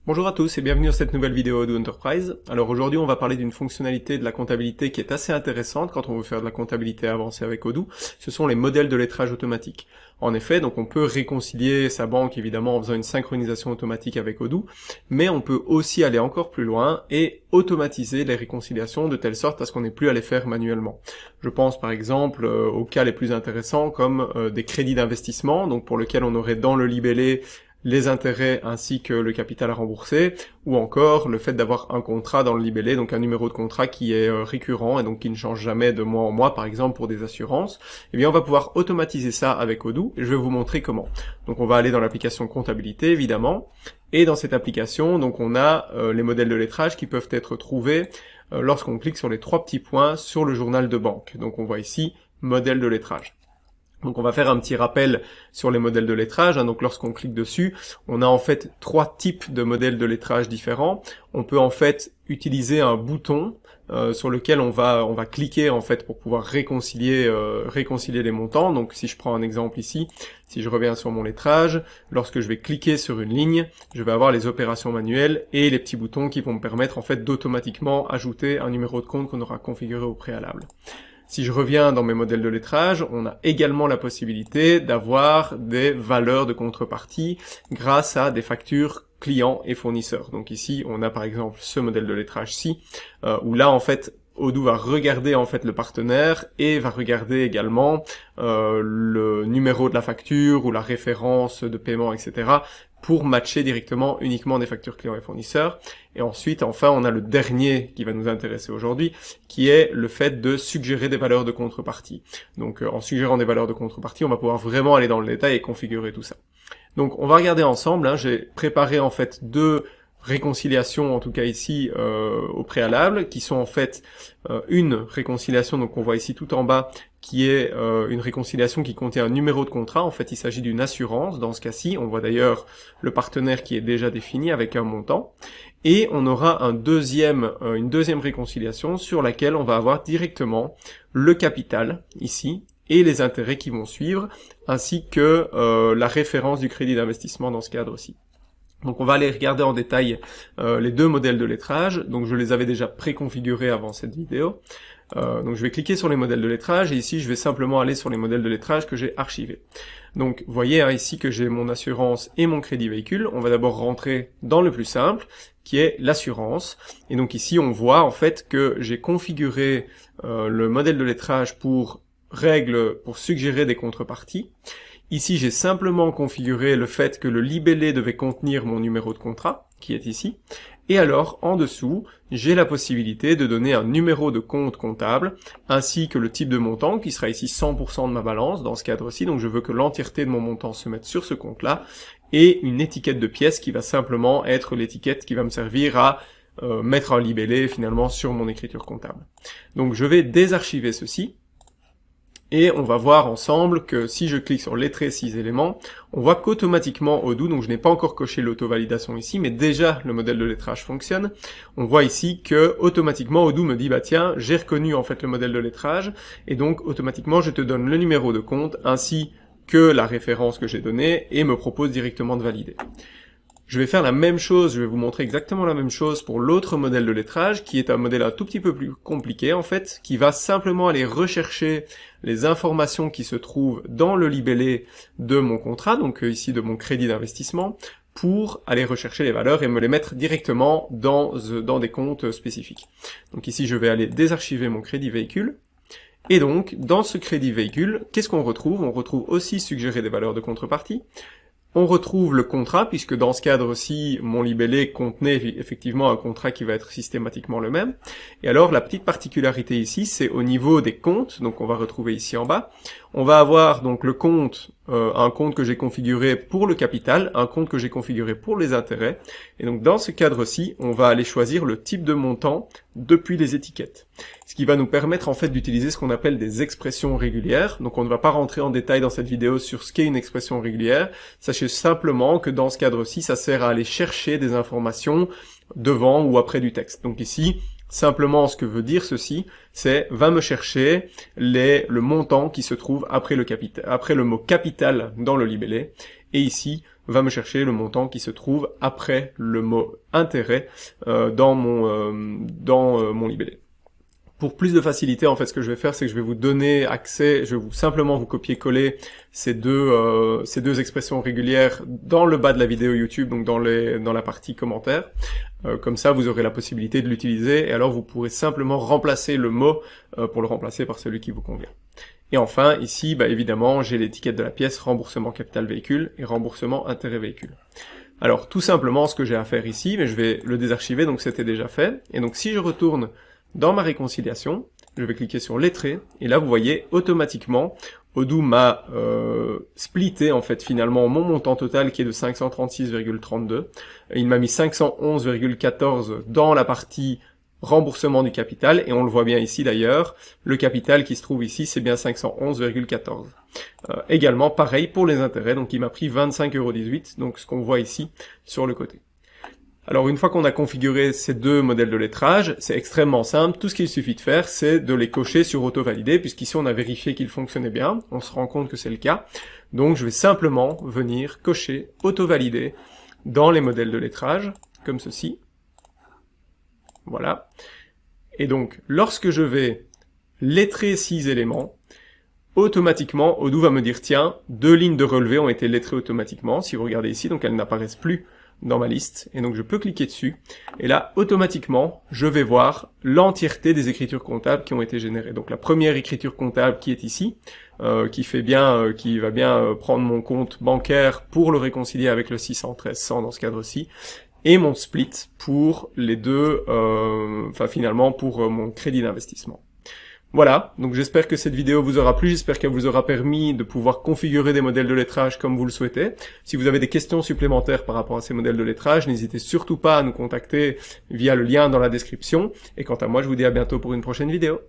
Bonjour à tous et bienvenue dans cette nouvelle vidéo Odoo Enterprise. Alors aujourd'hui on va parler d'une fonctionnalité de la comptabilité qui est assez intéressante quand on veut faire de la comptabilité avancée avec Odoo, ce sont les modèles de lettrage automatique. En effet, donc on peut réconcilier sa banque évidemment en faisant une synchronisation automatique avec Odoo, mais on peut aussi aller encore plus loin et automatiser les réconciliations de telle sorte à ce qu'on n'ait plus à les faire manuellement. Je pense par exemple aux cas les plus intéressants comme des crédits d'investissement, donc pour lesquels on aurait dans le libellé les intérêts ainsi que le capital à rembourser, ou encore le fait d'avoir un contrat dans le libellé, donc un numéro de contrat qui est récurrent et donc qui ne change jamais de mois en mois, par exemple pour des assurances. Eh bien on va pouvoir automatiser ça avec Odoo, et je vais vous montrer comment. Donc on va aller dans l'application comptabilité évidemment, et dans cette application, donc on a les modèles de lettrage qui peuvent être trouvés lorsqu'on clique sur les trois petits points sur le journal de banque. Donc on voit ici modèle de lettrage. Donc on va faire un petit rappel sur les modèles de lettrage, donc lorsqu'on clique dessus, on a en fait trois types de modèles de lettrage différents. On peut en fait utiliser un bouton sur lequel on va cliquer en fait pour pouvoir réconcilier les montants. Donc si je prends un exemple ici, si je reviens sur mon lettrage, lorsque je vais cliquer sur une ligne, je vais avoir les opérations manuelles et les petits boutons qui vont me permettre en fait d'automatiquement ajouter un numéro de compte qu'on aura configuré au préalable. Si je reviens dans mes modèles de lettrage, on a également la possibilité d'avoir des valeurs de contrepartie grâce à des factures clients et fournisseurs. Donc ici, on a par exemple ce modèle de lettrage-ci, où là en fait, Odoo va regarder en fait le partenaire et va regarder également le numéro de la facture ou la référence de paiement, etc. pour matcher directement uniquement des factures clients et fournisseurs. Et ensuite, enfin, on a le dernier qui va nous intéresser aujourd'hui, qui est le fait de suggérer des valeurs de contrepartie. Donc en suggérant des valeurs de contrepartie, on va pouvoir vraiment aller dans le détail et configurer tout ça. Donc on va regarder ensemble, j'ai préparé en fait deux réconciliations, en tout cas ici au préalable, qui sont en fait une réconciliation, donc on voit ici tout en bas, qui est une réconciliation qui contient un numéro de contrat. En fait il s'agit d'une assurance, dans ce cas-ci on voit d'ailleurs le partenaire qui est déjà défini avec un montant, et on aura une deuxième réconciliation sur laquelle on va avoir directement le capital ici, et les intérêts qui vont suivre, ainsi que la référence du crédit d'investissement dans ce cadre-ci. Donc on va aller regarder en détail les deux modèles de lettrage, donc je les avais déjà préconfigurés avant cette vidéo. Donc je vais cliquer sur les modèles de lettrage, et ici je vais simplement aller sur les modèles de lettrage que j'ai archivés. Donc vous voyez ici que j'ai mon assurance et mon crédit véhicule. On va d'abord rentrer dans le plus simple, qui est l'assurance. Et donc ici on voit en fait que j'ai configuré le modèle de lettrage pour suggérer des contreparties. Ici, j'ai simplement configuré le fait que le libellé devait contenir mon numéro de contrat, qui est ici. Et alors, en dessous, j'ai la possibilité de donner un numéro de compte comptable, ainsi que le type de montant, qui sera ici 100% de ma balance, dans ce cadre-ci. Donc je veux que l'entièreté de mon montant se mette sur ce compte-là, et une étiquette de pièce qui va simplement être l'étiquette qui va me servir à mettre un libellé, finalement, sur mon écriture comptable. Donc je vais désarchiver ceci. Et on va voir ensemble que si je clique sur lettrer 6 éléments, on voit qu'automatiquement Odoo, donc je n'ai pas encore coché l'auto-validation ici, mais déjà le modèle de lettrage fonctionne. On voit ici que automatiquement Odoo me dit bah tiens, j'ai reconnu en fait le modèle de lettrage, et donc automatiquement je te donne le numéro de compte ainsi que la référence que j'ai donnée et me propose directement de valider. Je vais faire la même chose, je vais vous montrer exactement la même chose pour l'autre modèle de lettrage, qui est un modèle un tout petit peu plus compliqué en fait, qui va simplement aller rechercher les informations qui se trouvent dans le libellé de mon contrat, donc ici de mon crédit d'investissement, pour aller rechercher les valeurs et me les mettre directement dans des comptes spécifiques. Donc ici je vais aller désarchiver mon crédit véhicule, et donc dans ce crédit véhicule, qu'est-ce qu'on retrouve? On retrouve aussi suggérer des valeurs de contrepartie. On retrouve le contrat, puisque dans ce cadre-ci, mon libellé contenait effectivement un contrat qui va être systématiquement le même. Et alors, la petite particularité ici, c'est au niveau des comptes, donc on va retrouver ici en bas, on va avoir donc le compte, un compte que j'ai configuré pour le capital, un compte que j'ai configuré pour les intérêts, et donc dans ce cadre-ci, on va aller choisir le type de montant depuis les étiquettes. Ce qui va nous permettre en fait d'utiliser ce qu'on appelle des expressions régulières. Donc on ne va pas rentrer en détail dans cette vidéo sur ce qu'est une expression régulière. Sachez simplement que dans ce cadre-ci, ça sert à aller chercher des informations devant ou après du texte. Donc ici, simplement ce que veut dire ceci, c'est va me chercher le montant qui se trouve après le mot capital dans le libellé. Et ici, va me chercher le montant qui se trouve après le mot intérêt dans mon libellé. Pour plus de facilité, en fait, ce que je vais faire, c'est que je vais vous donner accès, je vais simplement vous copier-coller ces deux expressions régulières dans le bas de la vidéo YouTube, donc dans la partie commentaires. Comme ça, vous aurez la possibilité de l'utiliser, et alors vous pourrez simplement remplacer le mot pour le remplacer par celui qui vous convient. Et enfin, ici, évidemment, j'ai l'étiquette de la pièce remboursement capital véhicule et remboursement intérêt véhicule. Alors, tout simplement, ce que j'ai à faire ici, mais je vais le désarchiver, donc c'était déjà fait. Et donc, si je retourne dans ma réconciliation, je vais cliquer sur lettré, et là vous voyez automatiquement, Odoo m'a splitté en fait finalement mon montant total qui est de 536,32. Il m'a mis 511,14 dans la partie remboursement du capital, et on le voit bien ici d'ailleurs, le capital qui se trouve ici c'est bien 511,14. Également pareil pour les intérêts, donc il m'a pris 25,18 €, donc ce qu'on voit ici sur le côté. Alors une fois qu'on a configuré ces deux modèles de lettrage, c'est extrêmement simple, tout ce qu'il suffit de faire c'est de les cocher sur auto-valider, puisqu'ici on a vérifié qu'ils fonctionnaient bien, on se rend compte que c'est le cas, donc je vais simplement venir cocher auto-valider dans les modèles de lettrage, comme ceci, voilà, et donc lorsque je vais lettrer 6 éléments, automatiquement Odoo va me dire tiens, 2 lignes de relevé ont été lettrées automatiquement, si vous regardez ici, donc elles n'apparaissent plus dans ma liste, et donc je peux cliquer dessus, et là, automatiquement, je vais voir l'entièreté des écritures comptables qui ont été générées. Donc la première écriture comptable qui est ici, qui va bien prendre mon compte bancaire pour le réconcilier avec le 613-100 dans ce cadre-ci, et mon split pour les deux, finalement pour mon crédit d'investissement. Voilà, donc j'espère que cette vidéo vous aura plu, j'espère qu'elle vous aura permis de pouvoir configurer des modèles de lettrage comme vous le souhaitez. Si vous avez des questions supplémentaires par rapport à ces modèles de lettrage, n'hésitez surtout pas à nous contacter via le lien dans la description. Et quant à moi, je vous dis à bientôt pour une prochaine vidéo.